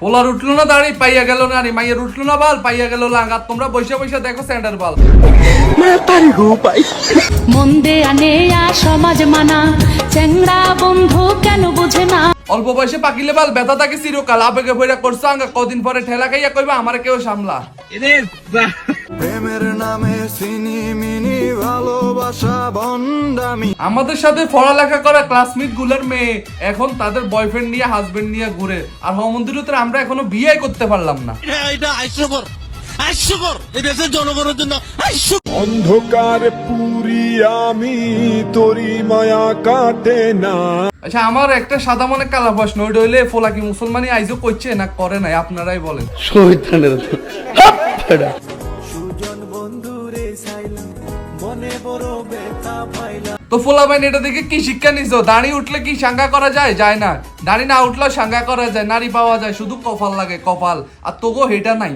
পোলার উঠলো না দাঁড়ি পাইয়া গেল নারী, মাইয়ের উঠলো না বাল পাইয়া গেল লাঙ্গাত। তোমরা বৈশা বৈশা দেখো স্যান্ডার বাল। মন দেয়া নেয়া সমাজ মানা, চেংড়া বন্ধু কেন বুঝে না। অল্প বয়সে পাকিলে বাল ব্যথা থাকে চিরকাল, আবেগে ভইরা করছো আঙ্গা, কদিন পরে ঠেলা খাইয়া কইবা আমার কেউ সামলা। প্রেমের নামে সিনিমিনি ভালোবাসা ভন্ডামি। আমাদের সাথে পড়ালেখা করা ক্লাসমেট গুলার মেয়ে এখন তাদের বয়ফ্রেন্ড নিয়ে হাজবেন্ড নিয়ে ঘুরে, আর মন্দিরতে আমরা এখনো বিয়ে করতে পারলাম না। এটা হাস্যকর, হাস্যকর এই দেশের জনগণের জন্য হাস্যকর। অন্ধকার পুরি আমি তোরি মায়া কাটে না। আচ্ছা আমার একটা সাদা মনে কালা প্রশ্ন, ওইটা হইলে ফোলা কি মুসলমানি আইজও করছে না করে নাই, আপনারাই বলেন। সুজন বন্ধুরে চাইলাম মনে বড় ব্যথা পাইলাম। তো ফোলা ভাই এটা দেখে কি শিক্ষা নিছো? দাড়ি উঠলে কি সাঙ্গা করা যায়? যায় না। দাড়ি না উঠলেও সাঙ্গা করা যায়, নারী পাওয়া যায়, শুধু কপাল লাগে কপাল, আর তোগো হেটা নাই।